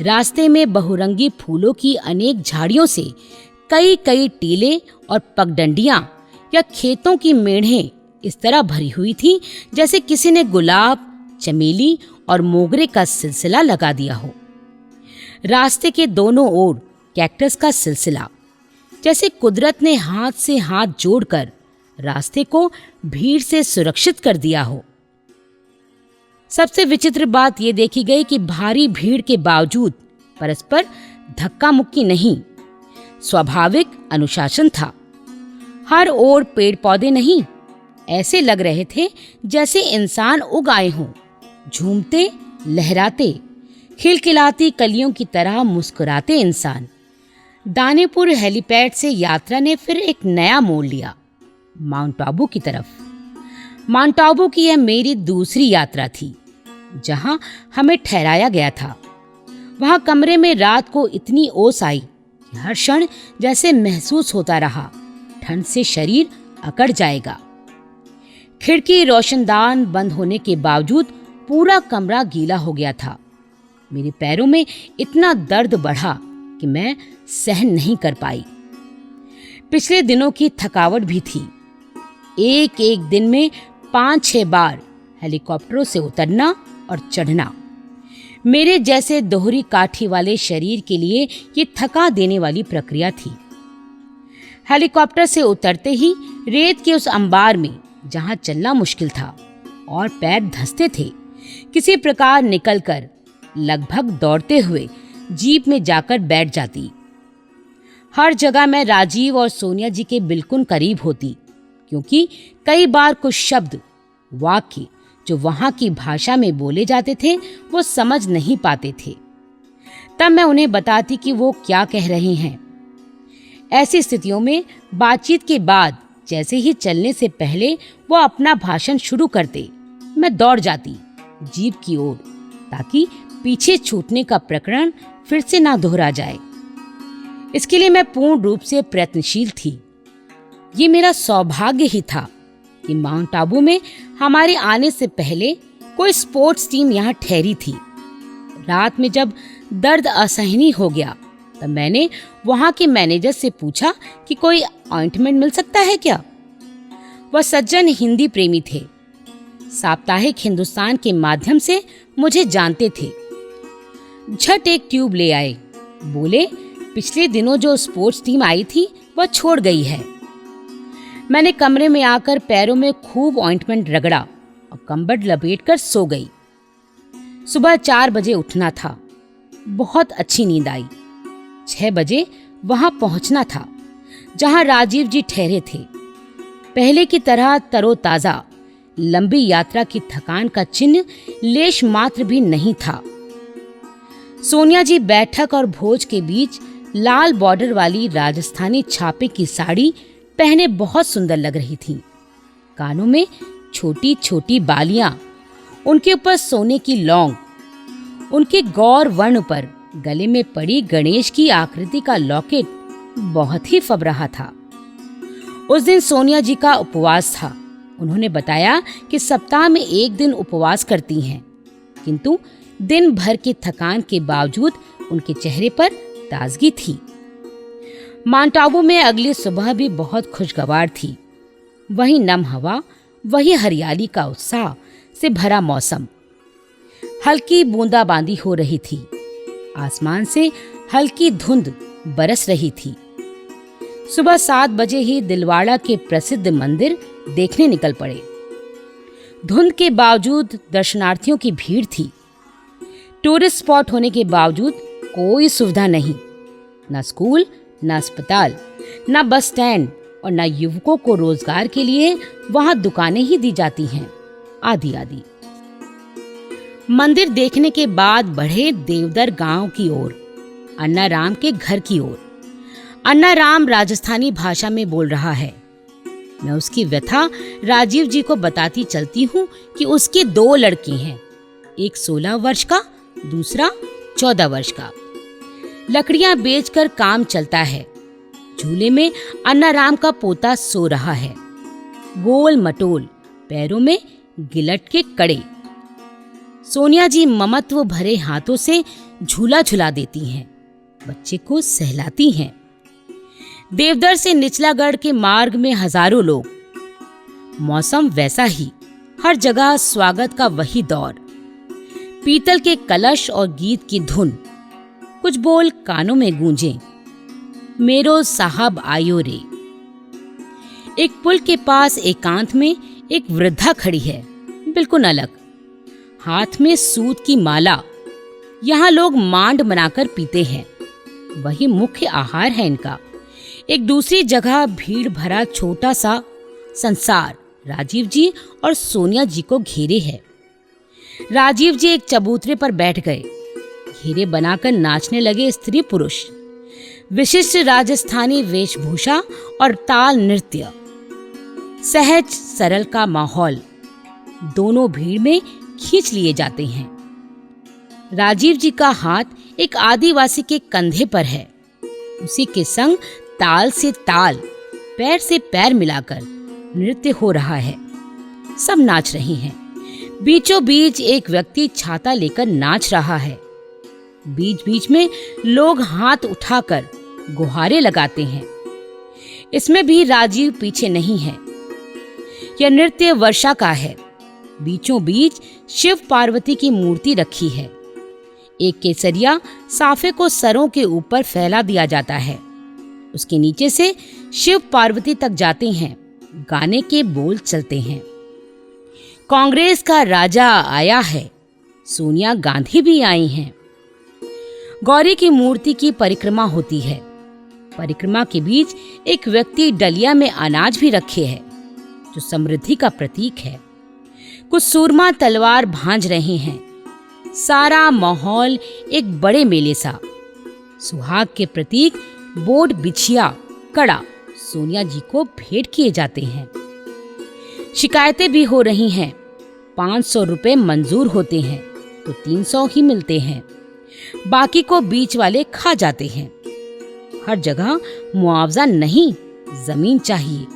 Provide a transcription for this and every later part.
रास्ते में बहुरंगी फूलों की अनेक झाड़ियों से कई कई टीले और पगडंडियां या खेतों की मेढ़ें इस तरह भरी हुई थी जैसे किसी ने गुलाब, चमेली और मोगरे का सिलसिला लगा दिया हो। रास्ते के दोनों ओर कैक्टस का सिलसिला, जैसे कुदरत ने हाथ से हाथ जोड़कर रास्ते को भीड़ से सुरक्षित कर दिया हो। सबसे विचित्र बात यह देखी गई कि भारी भीड़ के बावजूद परस्पर धक्का मुक्की नहीं, स्वाभाविक अनुशासन था। हर ओर पेड़ पौधे नहीं, ऐसे लग रहे थे जैसे इंसान उग आए हों, झूमते, लहराते, खिलखिलाती कलियों की तरह मुस्कुराते इंसान। दानेपुर हेलीपैड से यात्रा ने फिर एक नया मोड़ लिया, माउंट आबू की तरफ। माउंट आबू की यह मेरी दूसरी यात्रा थी, जहां हमें ठहराया गया था। वहां कमरे में रात को इतनी ओस आई कि हर क्षण जैसे महसूस होता रहा ठंड से शरीर अकड़ जाएगा। खिड़की रोशनदान बंद होने के बावजूद पूरा कमरा गीला हो गया था। मेरे पैरों में इतना दर्द बढ़ा कि मैं सहन नहीं कर पाई। पिछले दिनों की थकावट भी थी। एक एक दिन में 5-6 बार हेलीकॉप्टरों से उतरना और चढ़ना मेरे जैसे दोहरी काठी वाले शरीर के लिए ये थका देने वाली प्रक्रिया थी। हेलीकॉप्टर से उतरते ही रेत के उस अंबार में जहां चलना मुश्किल था और पैर धंसते थे, किसी प्रकार निकलकर लगभग दौड़ते हुए जीप में जाकर बैठ जाती। हर जगह मैं राजीव और सोनिया जी के बिल्कुल करीब होती, क्योंकि कई बार कुछ शब्द, वाक्य जो वहां की भाषा में बोले जाते थे वो समझ नहीं पाते थे। तब मैं उन्हें बताती कि वो क्या कह रहे हैं। ऐसी स्थितियों में बातचीत के बाद जैसे ही चलने से पहले वो अपना भाषण शुरू करते, मैं दौड़ जाती जीप की ओर, ताकि पीछे छूटने का प्रकरण फिर से ना दोहरा जाए। इसके लिए मैं पूर्ण रूप से प्रयत्नशील थी। ये मेरा सौभाग्य ही था कि माउंट आबू में हमारे आने से पहले कोई स्पोर्ट्स टीम यहाँ ठहरी थी। रात में जब दर्द असहनीय हो गया तब मैंने वहाँ के मैनेजर से पूछा कि कोई ऑइंटमेंट मिल सकता है क्या। वह सज्जन हिंदी प्रेमी थे, साप्ताहिक हिंदुस्तान के माध्यम से मुझे जानते थे। झट एक ट्यूब ले आए, बोले पिछले दिनों जो स्पोर्ट्स टीम आई थी वह छोड़ गई है। मैंने कमरे में आकर पैरों में खूब ऑइंटमेंट रगड़ा और कंबल लपेटकर सो गई। सुबह 4 बजे उठना था। बहुत अच्छी नींद आई। 6 बजे वहां पहुंचना था जहां राजीव जी ठहरे थे। पहले की तरह तरोताजा, लंबी यात्रा की थकान का चिन्ह लेश मात्र भी नहीं था। सोनिया जी बैठक और भोज के बीच लाल बॉर्डर वाली राजस्थानी छापे की साड़ी पहने बहुत सुंदर लग रही थी। कानों में छोटी छोटी बालियां, उनके ऊपर सोने की लौंग, उनके गौर वर्ण पर गले में पड़ी गणेश की आकृति का लॉकेट बहुत ही फब रहा था। उस दिन सोनिया जी का उपवास था। उन्होंने बताया कि सप्ताह में 1 दिन उपवास करती हैं, किंतु दिन भर की थकान के बावजूद उनके चेहरे पर ताजगी थी। माउंट आबू में अगली सुबह भी बहुत खुशगवार थी। वही नम हवा, वही हरियाली का उत्साह से भरा मौसम। हल्की बूंदाबांदी हो रही थी। आसमान से हल्की धुंध बरस रही थी। सुबह 7 बजे ही दिलवाड़ा के प्रसिद्ध मंदिर देखने निकल पड़े। धुंध के बावजूद दर्शनार्थियों की भीड़ थी। टूरिस्ट स्पॉट होने के बावजूद कोई सुविधा नहीं, न स्कूल, न अस्पताल, न बस स्टैंड और न युवकों को रोजगार के लिए वहां दुकानें ही दी जाती हैं, आदि आदि। मंदिर देखने के बाद बढ़े देवदर गांव की ओर, अन्ना राम के घर की ओर। अन्ना राम राजस्थानी भाषा में बोल रहा है। मैं उसकी व्यथा राजीव जी को बताती चलती हूँ कि उसके 2 लड़के हैं, एक 16 वर्ष का, दूसरा 14 वर्ष का। लकड़ियां बेचकर काम चलता है। झूले में अन्ना राम का पोता सो रहा है, गोल मटोल, पैरों में गिलट के कड़े। सोनिया जी ममत्व भरे हाथों से झूला झुला देती हैं, बच्चे को सहलाती हैं। देवदर से निचलागढ़ के मार्ग में हजारों लोग। मौसम वैसा ही, हर जगह स्वागत का वही दौर। पीतल के कलश और गीत की धुन, कुछ बोल कानों में गूंजे, मेरो साहब आयो रे। एक पुल के पास एकांत में एक वृद्धा खड़ी है, बिल्कुल अलग, हाथ में सूत की माला। यहाँ लोग मांड बनाकर पीते हैं, वही मुख्य आहार है इनका। एक दूसरी जगह भीड़ भरा छोटा सा संसार राजीव जी और सोनिया जी को घेरे है। राजीव जी एक चबूतरे पर बैठ गए, घेरे बनाकर नाचने लगे स्त्री पुरुष। विशिष्ट राजस्थानी वेशभूषा और ताल नृत्य, सहज सरल का माहौल, दोनों भीड़ में खींच लिए जाते हैं। राजीव जी का हाथ एक आदिवासी के कंधे पर है, उसी के संग ताल से ताल, पैर से पैर मिलाकर नृत्य हो रहा है। सब नाच रही हैं। बीचों बीच एक व्यक्ति छाता लेकर नाच रहा है। बीच बीच में लोग हाथ उठाकर गुहारे लगाते हैं। इसमें भी राजीव पीछे नहीं है। यह नृत्य वर्षा का है। बीचों बीच शिव पार्वती की मूर्ति रखी है। एक केसरिया साफे को सरों के ऊपर फैला दिया जाता है। उसके नीचे से शिव पार्वती तक जाते हैं। गाने के बोल चलते हैं। कांग्रेस का राजा आया है, सोनिया गांधी भी आई हैं। गौरी की मूर्ति की परिक्रमा होती है। परिक्रमा के बीच एक व्यक्ति डलिया में अनाज भी रखे है, जो समृद्धि का प्रतीक है। कुछ सूरमा तलवार भांज रहे हैं। सारा माहौल एक बड़े मेले सा। सुहाग के प्रतीक बोट, बिछिया, कड़ा सोनिया जी को भेंट किए जाते हैं। शिकायतें भी हो रही हैं। 500 रुपए मंजूर होते हैं तो 300 ही मिलते हैं, बाकी को बीच वाले खा जाते हैं। हर जगह मुआवजा नहीं, जमीन चाहिए।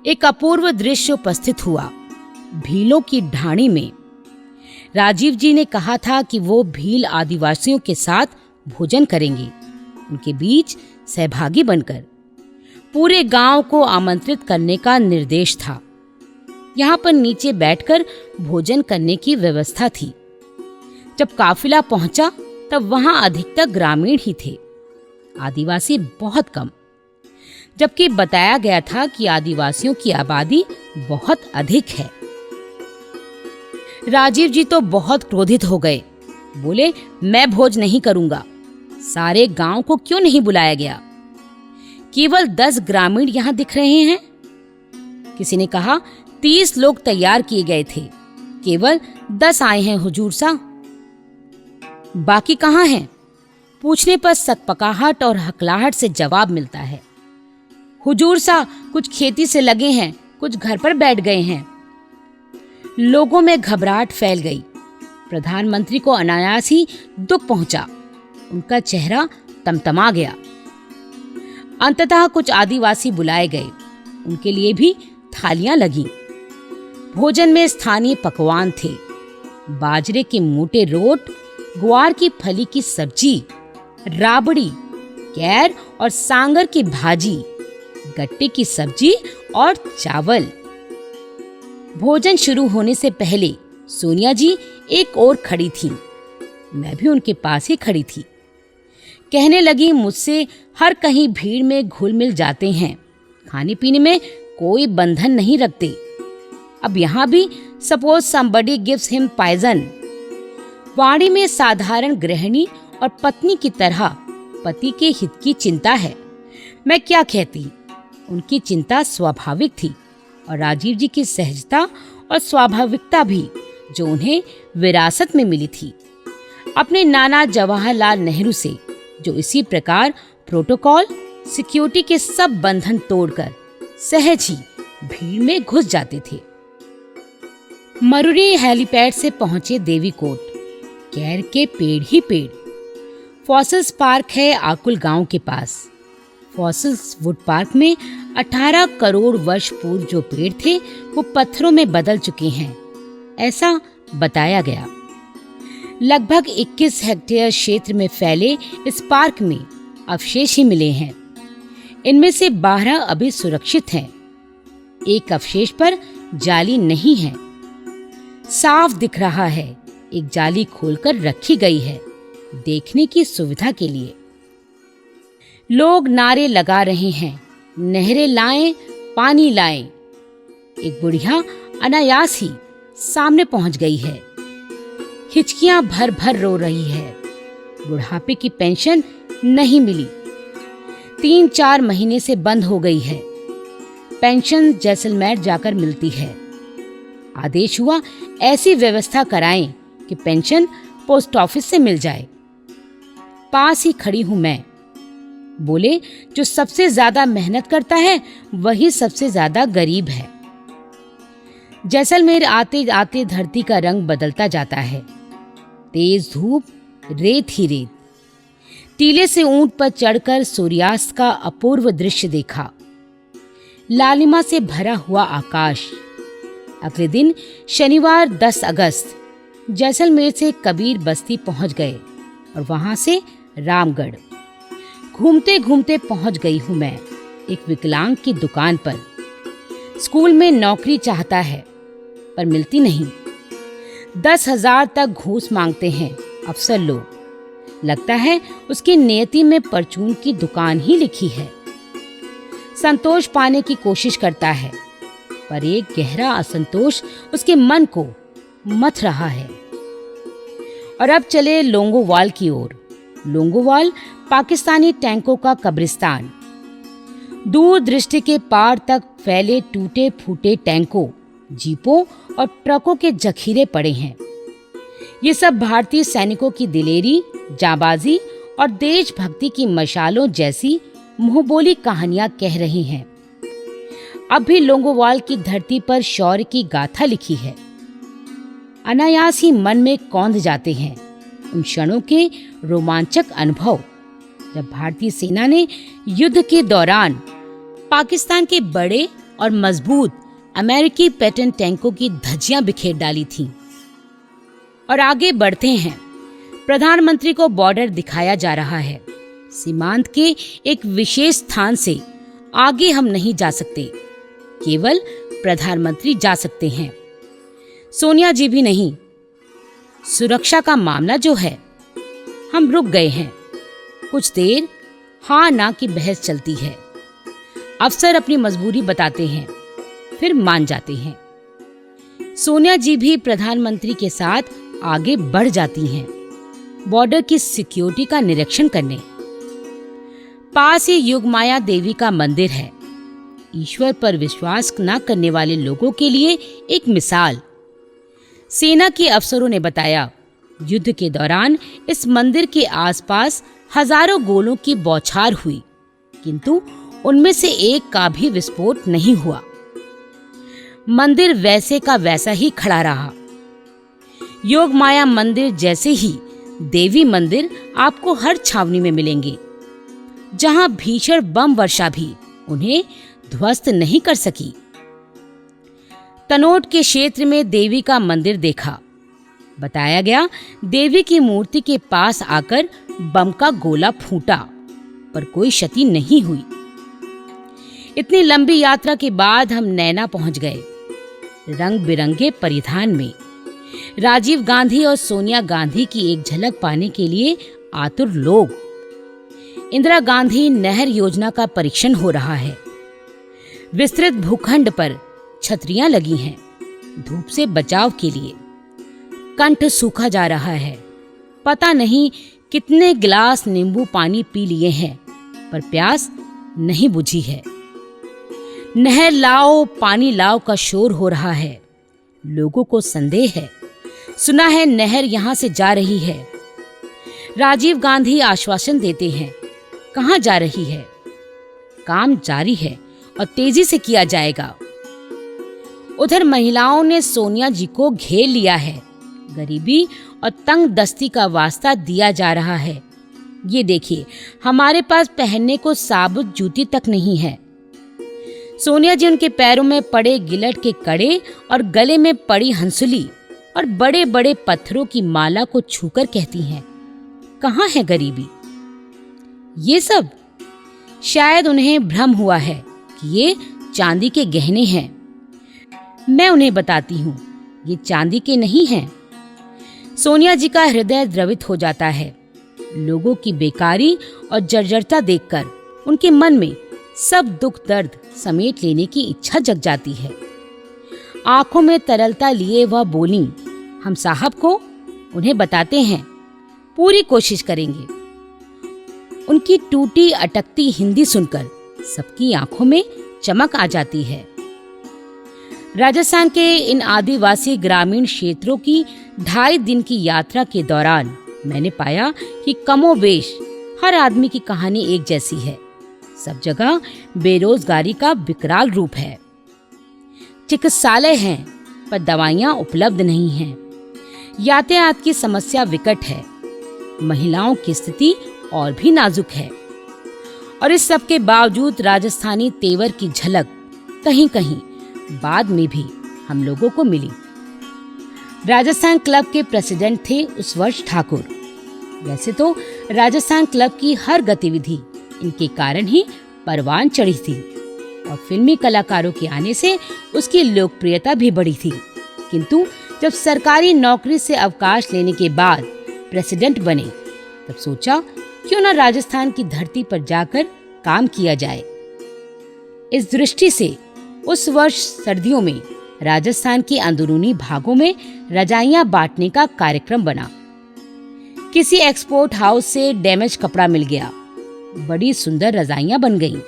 एक अपूर्व दृश्य उपस्थित हुआ भीलों की ढाणी में। राजीव जी ने कहा था कि वो भील आदिवासियों के साथ भोजन करेंगे, उनके बीच सहभागी बनकर। पूरे गांव को आमंत्रित करने का निर्देश था। यहाँ पर नीचे बैठकर भोजन करने की व्यवस्था थी। जब काफिला पहुंचा तब वहां अधिकतर ग्रामीण ही थे, आदिवासी बहुत कम, जबकि बताया गया था कि आदिवासियों की आबादी बहुत अधिक है। राजीव जी तो बहुत क्रोधित हो गए। बोले, मैं भोज नहीं करूंगा। सारे गांव को क्यों नहीं बुलाया गया? केवल 10 ग्रामीण यहाँ दिख रहे हैं। किसी ने कहा 30 लोग तैयार किए गए थे, केवल 10 आए हैं हुजूर सा। बाकी कहाँ हैं? पूछने पर सकपकाहट और हकलाहट से जवाब मिलता है, हुजूर सा कुछ खेती से लगे हैं, कुछ घर पर बैठ गए हैं। लोगों में घबराहट फैल गई। प्रधानमंत्री को अनायास ही दुख पहुंचा। उनका चेहरा तमतमा गया। अंततः कुछ आदिवासी बुलाए गए, उनके लिए भी थालियां लगी। भोजन में स्थानीय पकवान थे। बाजरे के मोटे रोट, ग्वार की फली की सब्जी, राबड़ी, कैर और सांगर की भाजी, गट्टे की सब्जी और चावल। भोजन शुरू होने से पहले सोनिया जी एक ओर खड़ी थीं। मैं भी उनके पास ही खड़ी थी। कहने लगी, मुझसे हर कहीं भीड़ में घुल मिल जाते हैं, खाने पीने में कोई बंधन नहीं रखते। अब यहाँ भी suppose somebody gives him poison। वाणी में साधारण गृहिणी और पत्नी की तरह पति के हित की चिंता है। मैं क्या कहती, उनकी चिंता स्वाभाविक थी और राजीव जी की सहजता और स्वाभाविकता भी, जो उन्हें विरासत में मिली थी अपने नाना जवाहरलाल नेहरू से, जो इसी प्रकार प्रोटोकॉल, सिक्योरिटी के सब बंधन तोड़कर सहज ही भीड़ में घुस जाते थे। मरुरी हेलीपैड से पहुंचे देवीकोट। कैर के पेड़ ही पेड़। फॉसिल्स पार्क है आकुल गांव के पास। फॉसिल्स वुड पार्क में 18 करोड़ वर्ष पूर्व जो पेड़ थे वो पत्थरों में बदल चुके हैं, ऐसा बताया गया। लगभग 21 हेक्टेयर क्षेत्र में फैले इस पार्क में अवशेष ही मिले हैं। इनमें से 12 अभी सुरक्षित हैं। एक अवशेष पर जाली नहीं है। साफ दिख रहा है एक जाली खोलकर रखी गई है देखने की सुविधा के लिए। लोग नारे लगा रहे हैं, नहरें लाएं, पानी लाएं। एक बुढ़िया अनायास ही सामने पहुंच गई है। हिचकियां भर भर रो रही है। बुढ़ापे की पेंशन नहीं मिली, 3-4 महीने से बंद हो गई है। पेंशन जैसलमेर जाकर मिलती है। आदेश हुआ ऐसी व्यवस्था कराएं कि पेंशन पोस्ट ऑफिस से मिल जाए। पास ही खड़ी हूं मैं। बोले जो सबसे ज्यादा मेहनत करता है वही सबसे ज्यादा गरीब है। जैसलमेर आते आते धरती का रंग बदलता जाता है। तेज धूप, रेत ही रेत। टीले से ऊंट पर चढ़कर सूर्यास्त का अपूर्व दृश्य देखा। लालिमा से भरा हुआ आकाश। अगले दिन शनिवार 10 अगस्त जैसलमेर से कबीर बस्ती पहुंच गए और वहां से रामगढ़। घूमते घूमते पहुंच गई हूं मैं एक विकलांग की दुकान पर। स्कूल में नौकरी चाहता है पर मिलती नहीं। 10,000 तक घूस मांगते हैं अफसर लोग। लगता है उसकी नियति में परचून की दुकान ही लिखी है। संतोष पाने की कोशिश करता है पर एक गहरा असंतोष उसके मन को मथ रहा है। और अब चले लोंगोवाल की ओर। लोंगोवाल पाकिस्तानी टैंकों का कब्रिस्तान। दूर दृष्टि के पार तक फैले टूटे फूटे टैंकों, जीपों और ट्रकों के जखीरे पड़े हैं। ये सब भारतीय सैनिकों की दिलेरी, जाबाजी और देशभक्ति की मशालों जैसी मुंहबोली कहानियां कह रही हैं। अब भी लोंगोवाल की धरती पर शौर्य की गाथा लिखी है। अनायास ही मन में कौंध जाते हैं उन क्षणों के रोमांचक अनुभव जब भारतीय सेना ने युद्ध के दौरान पाकिस्तान के बड़े और मजबूत अमेरिकी पैटर्न टैंकों की धज्जियां बिखेर डाली थीं। और आगे बढ़ते हैं। प्रधानमंत्री को बॉर्डर दिखाया जा रहा है। सीमांत के एक विशेष स्थान से आगे हम नहीं जा सकते, केवल प्रधानमंत्री जा सकते हैं। सोनिया जी भी नहीं। सुरक्षा का मामला जो है, हम रुक गए हैं। कुछ देर हाँ ना की बहस चलती है। अफसर अपनी मजबूरी बताते हैं, फिर मान जाते हैं। सोनिया जी भी प्रधानमंत्री के साथ आगे बढ़ जाती हैं बॉर्डर की सिक्योरिटी का निरीक्षण करने। पास ही युगमाया देवी का मंदिर है। ईश्वर पर विश्वास न करने वाले लोगों के लिए एक मिसाल। सेना के अफसरों ने बताया, युद्ध के दौरान इस मंदिर के आसपास हजारों गोलों की बौछार हुई, किंतु उनमें से एक का भी विस्फोट नहीं हुआ। मंदिर वैसे का वैसा ही खड़ा रहा। योगमाया मंदिर जैसे ही देवी मंदिर आपको हर छावनी में मिलेंगे, जहां भीषण बम वर्षा भी उन्हें ध्वस्त नहीं कर सकी। तनोट के क्षेत्र में देवी का मंदिर देखा। बताया गया, देवी की मूर्ति के पास आकर बम का गोला फूटा, पर कोई क्षति नहीं हुई। इतनी लंबी यात्रा के बाद हम नैना पहुंच गए। रंग बिरंगे परिधान में राजीव गांधी और सोनिया गांधी की एक झलक पाने के लिए आतुर लोग। इंदिरा गांधी नहर योजना का परीक्षण हो रहा है। विस्तृत भूखंड पर छतरियां लगी हैं धूप से बचाव के लिए। कंठ सूखा जा रहा है। पता नहीं कितने गिलास नींबू पानी पी लिए हैं, पर प्यास नहीं बुझी है। नहर लाओ पानी लाओ का शोर हो रहा है। लोगों को संदेह है, सुना है नहर यहां से जा रही है। राजीव गांधी आश्वासन देते हैं, कहां जा रही है? काम जारी है और तेजी से किया जाएगा। उधर महिलाओं ने सोनिया जी को घेर लिया है। गरीबी और तंग दस्ती का वास्ता दिया जा रहा है। ये देखिए, हमारे पास पहनने को साबुत जूती तक नहीं है। सोनिया जी उनके पैरों में पड़े गिलट के कड़े और गले में पड़ी हंसुली और बड़े बड़े पत्थरों की माला को छूकर कहती हैं, कहाँ है गरीबी। ये सब शायद उन्हें भ्रम हुआ है कि ये चांदी के गहने हैं। मैं उन्हें बताती हूँ, ये चांदी के नहीं हैं। सोनिया जी का हृदय द्रवित हो जाता है। लोगों की बेकारी और जर्जरता देखकर उनके मन में सब दुख दर्द समेट लेने की इच्छा जग जाती है। आंखों में तरलता लिए वह बोली, हम साहब को उन्हें बताते हैं, पूरी कोशिश करेंगे। उनकी टूटी अटकती हिंदी सुनकर सबकी आंखों में चमक आ जाती है। राजस्थान के इन आदिवासी ग्रामीण क्षेत्रों की 2.5 दिन की यात्रा के दौरान मैंने पाया कि कमोबेश हर आदमी की कहानी एक जैसी है। सब जगह बेरोजगारी का विकराल रूप है। चिकित्सालय हैं पर दवाइयां उपलब्ध नहीं हैं। यातायात की समस्या विकट है। महिलाओं की स्थिति और भी नाजुक है। और इस सब के बावजूद राजस्थानी तेवर की झलक कहीं कहीं बाद में भी हम लोगों को मिली। राजस्थान क्लब के प्रेसिडेंट थे उस वर्ष ठाकुर। वैसे तो राजस्थान क्लब की हर गतिविधि इनके कारण ही परवान चढ़ी थी और फिल्मी कलाकारों के आने से उसकी लोकप्रियता भी बढ़ी थी। किंतु जब सरकारी नौकरी से अवकाश लेने के बाद प्रेसिडेंट बने, तब सोचा क्यों न राजस्थान की धरती पर जाकर काम किया जाए। इस दृष्टि से उस वर्ष सर्दियों में राजस्थान के अंदरूनी भागों में रजाइयां बांटने का कार्यक्रम बना। किसी एक्सपोर्ट हाउस से डैमेज कपड़ा मिल गया। बड़ी सुंदर रजाइयां बन गईं,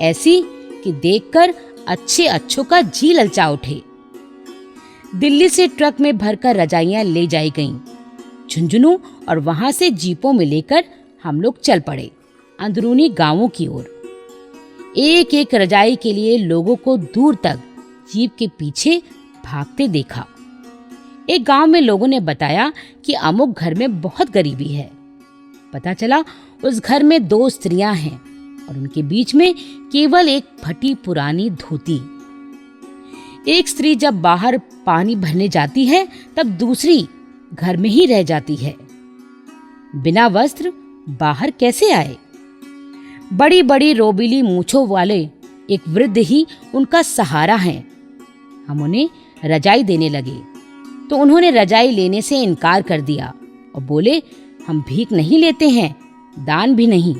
ऐसी कि देखकर अच्छे अच्छों का जी ललचा उठे। दिल्ली से ट्रक में भरकर रजाइयां ले जाई गईं झुंझुनू और वहां से जीपों में लेकर हम लोग चल पड़े अंदरूनी गांवों की ओर। एक एक रजाई के लिए लोगों को दूर तक जीप के पीछे भागते देखा। एक गांव में लोगों ने बताया कि अमुक घर में बहुत गरीबी है। पता चला उस घर में 2 स्त्रियां हैं और उनके बीच में केवल एक फटी पुरानी धोती। एक स्त्री जब बाहर पानी भरने जाती है तब दूसरी घर में ही रह जाती है। बिना वस्त्र बाहर कैसे आए? बड़ी बड़ी रोबीली मूंछों वाले एक वृद्ध ही उनका सहारा हैं। हम उन्हें रजाई देने लगे तो उन्होंने रजाई लेने से इनकार कर दिया और बोले, हम भीख नहीं लेते हैं, दान भी नहीं।